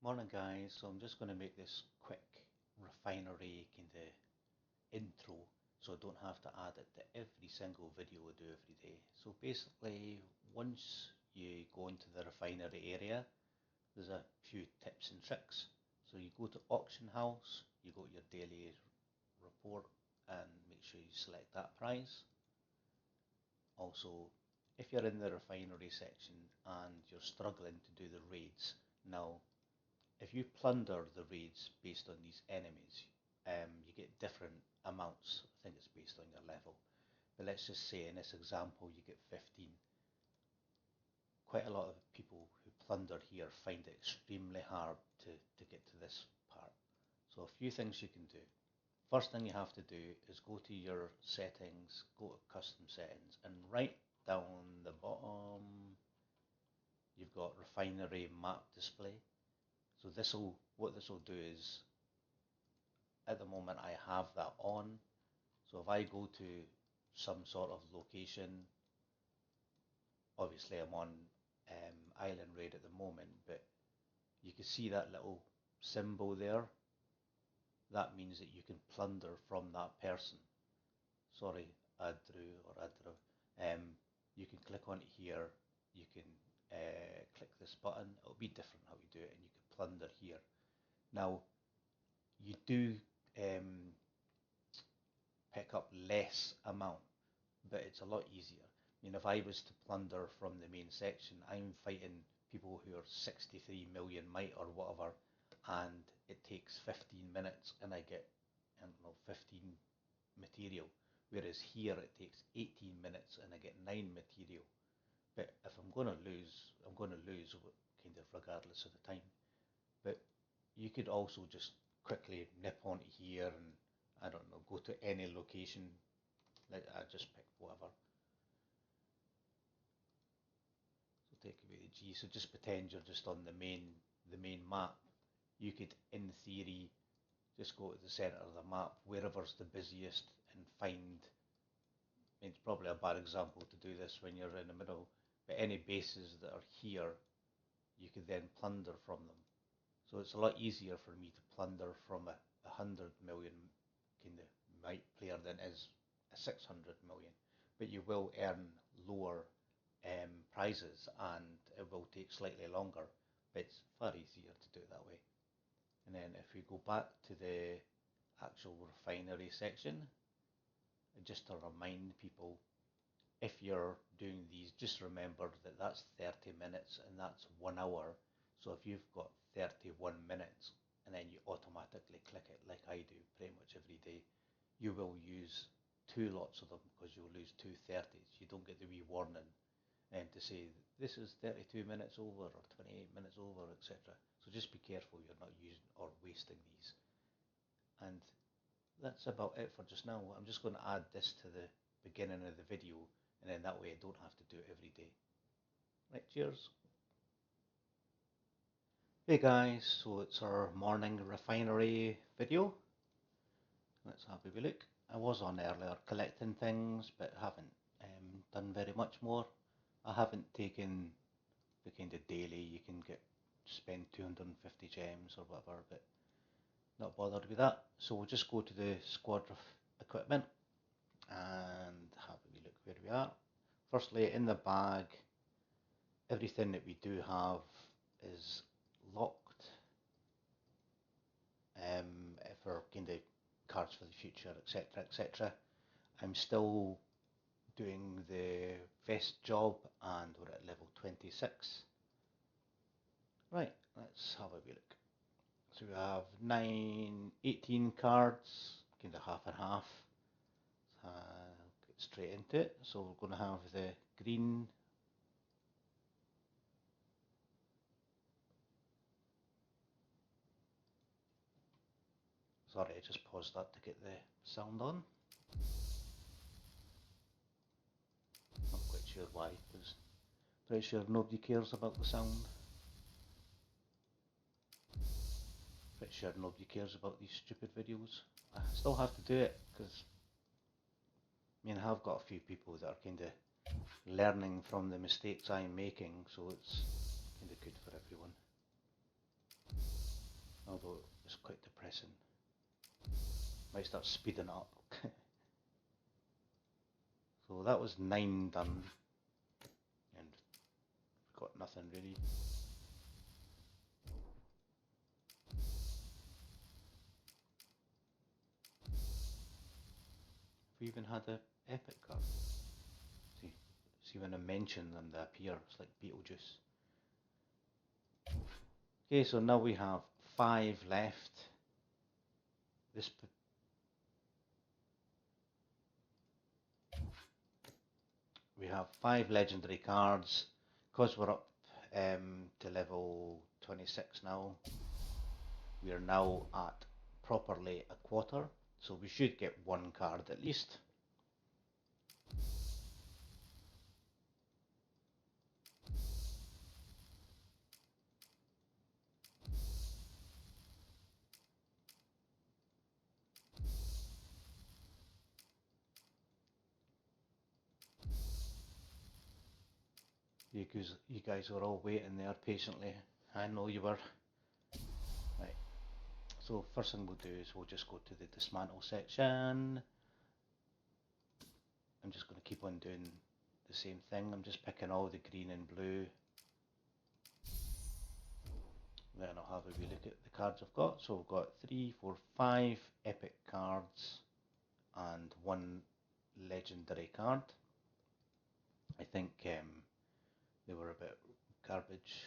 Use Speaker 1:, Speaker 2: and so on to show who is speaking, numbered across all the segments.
Speaker 1: Morning guys, so I'm just going to make this quick refinery kind of intro so I don't have to add it to every single video I do every day. So basically once you go into the refinery area there's a few tips and tricks. So you go to auction house, you go to your daily report and make sure you select that price. Also if you're in the refinery section and you're struggling to do the raids, now if you plunder the raids based on these enemies, you get different amounts. I think it's based on your level. But let's just say in this example you get 15. Quite a lot of people who plunder here find it extremely hard to get to this part. So a few things you can do. First thing you have to do is go to your settings, go to custom settings, and right down the bottom you've got refinery map display. So what this will do is, at the moment I have that on. So if I go to some sort of location, obviously I'm on Island Raid at the moment, but you can see that little symbol there. That means that you can plunder from that person. Sorry, Adru or Adra. You can click on it here. You can click this button. It'll be different how you do it, and you can plunder here. Now, you do pick up less amount, but it's a lot easier. I mean, if I was to plunder from the main section, I'm fighting people who are 63 million might or whatever, and it takes 15 minutes and I get, I don't know, 15 material. Whereas here it takes 18 minutes and I get 9 material. But if I'm going to lose, I'm going to lose kind of regardless of the time. But you could also just quickly nip onto here and, I don't know, go to any location. I just pick whatever. So take away the G. So just pretend you're just on the main map. You could, in theory, just go to the centre of the map, wherever's the busiest, and find. I mean, it's probably a bad example to do this when you're in the middle, but any bases that are here, you could then plunder from them. So it's a lot easier for me to plunder from a 100 million kind of might player than is a 600 million. But you will earn lower prizes and it will take slightly longer, but it's far easier to do it that way. And then if we go back to the actual refinery section, just to remind people, if you're doing these, just remember that that's 30 minutes and that's 1 hour. So if you've got 31 minutes and then you automatically click it like I do pretty much every day, you will use 2 lots of them because you'll lose 2 30s. You don't get the wee warning and to say this is 32 minutes over or 28 minutes over, etc. So just be careful you're not using or wasting these. And that's about it for just now. I'm just going to add this to the beginning of the video, and then that way I don't have to do it every day. Right, cheers. Hey guys, so it's our morning refinery video. Let's have a wee look. I was on earlier collecting things, but haven't done very much more. I haven't taken the kind of daily, you can spend 250 gems or whatever, but not bothered with that. So we'll just go to the squad of equipment and have a wee look where we are. Firstly, in the bag, everything that we do have is locked for kind of cards for the future, etc, etc. I'm still doing the vest job and we're at level 26. Right, let's have a wee look. So we have 18 cards, kind of half and half. Get straight into it. So we're going to have the green, sorry, I just paused that to get the sound on. Not quite sure why, because pretty sure nobody cares about the sound. Pretty sure nobody cares about these stupid videos. I still have to do it because I mean, I have got a few people that are kind of learning from the mistakes I'm making, so it's kind of good for everyone. although it's quite depressing. Might start speeding up. So that was 9 done, and got nothing really. We even had a epic card. See when I mention them, they appear. It's like Beetlejuice. Okay, so now we have 5 left. This we have 5 legendary cards. Because we're up to level 26 now, we are now at properly a quarter, so we should get 1 card at least. You guys were all waiting there patiently. I know you were. Right. So first thing we'll do is we'll just go to the dismantle section. I'm just going to keep on doing the same thing. I'm just picking all the green and blue. Then I'll have a wee look at the cards I've got. So we've got 3, 4, 5 epic cards and 1 legendary card. I think they were a bit garbage.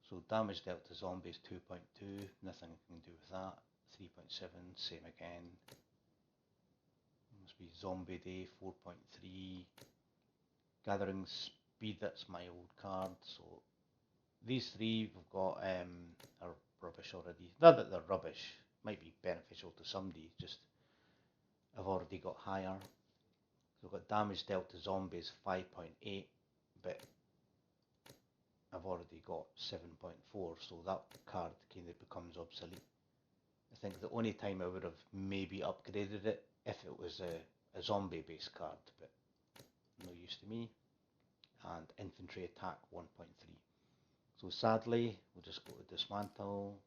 Speaker 1: So damage dealt to zombies 2.2, nothing I can do with that. 3.7, same again. Must be zombie day 4.3. Gathering speed, that's my old card. So these 3 we've got are rubbish already. Not that they're rubbish, might be beneficial to somebody, just I've already got higher. So we've got damage dealt to zombies 5.8, but I've already got 7.4, so that card kind of becomes obsolete. I think the only time I would have maybe upgraded it if it was a zombie based card, but no use to me. And infantry attack 1.3. So sadly, we'll just go to dismantle.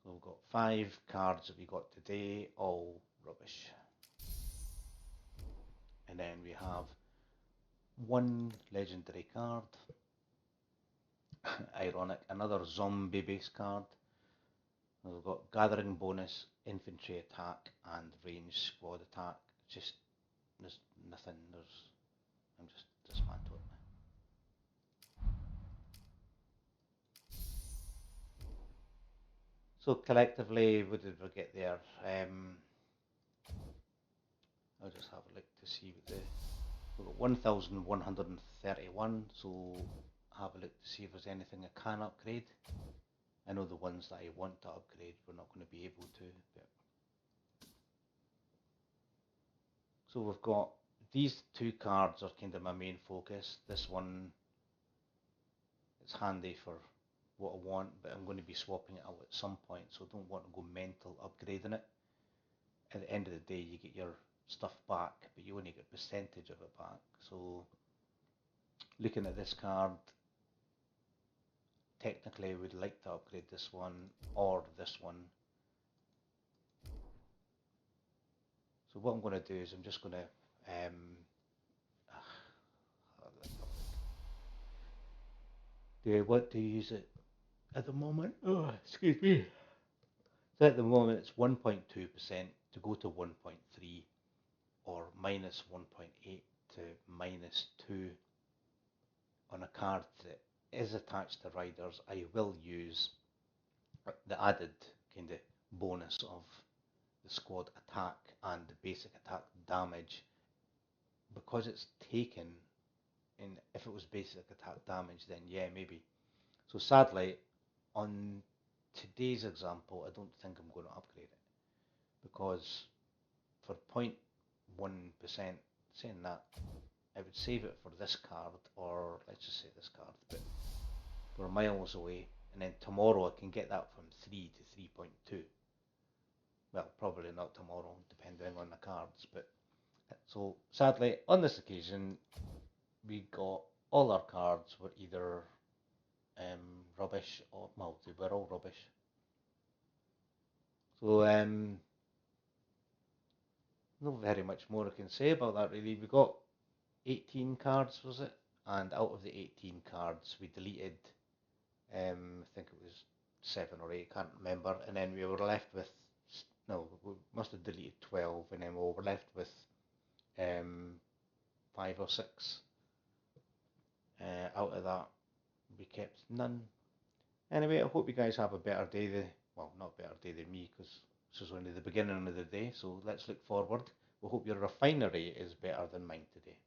Speaker 1: So we've got 5 cards that we got today, all rubbish. And then we have 1 legendary card. Ironic, another zombie based card. We've got gathering bonus, infantry attack, and range squad attack. Just there's nothing. I'm just dismantling. So collectively, what did we get there? I'll just have a look to see what we've got 1,131. So have a look to see if there's anything I can upgrade. I know the ones that I want to upgrade, we're not going to be able to. But so we've got these 2 cards are kind of my main focus. This one is handy for what I want, but I'm going to be swapping it out at some point, so I don't want to go mental upgrading it. At the end of the day, you get your stuff back, but you only get a percentage of it back. So looking at this card, technically I would like to upgrade this one or this one. So what I'm going to do is I'm just going to do I want to use it at the moment? Oh, excuse me. So at the moment it's 1.2% to go to 1.3 or minus 1.8 to minus 2 on a card that is attached to riders. I will use the added kind of bonus of the squad attack and the basic attack damage because it's taken. And if it was basic attack damage, then yeah, maybe. So sadly, on today's example, I don't think I'm going to upgrade it because for 0.1%, saying that, I would save it for this card, or let's just say this card, but we're miles away, and then tomorrow I can get that from 3 to 3.2. Well, probably not tomorrow, depending on the cards, but so sadly, on this occasion, we got all our cards were either rubbish, or well, they were all rubbish. So not very much more I can say about that really. We got 18 cards, was it? And out of the 18 cards, we deleted, I think it was 7 or 8, can't remember. And then we were left with, no, we must have deleted 12, and then we were left with 5 or 6. Out of that, we kept none. Anyway, I hope you guys have a better day. Well, not better day than me, because this is only the beginning of the day. So let's look forward. We hope your refinery is better than mine today.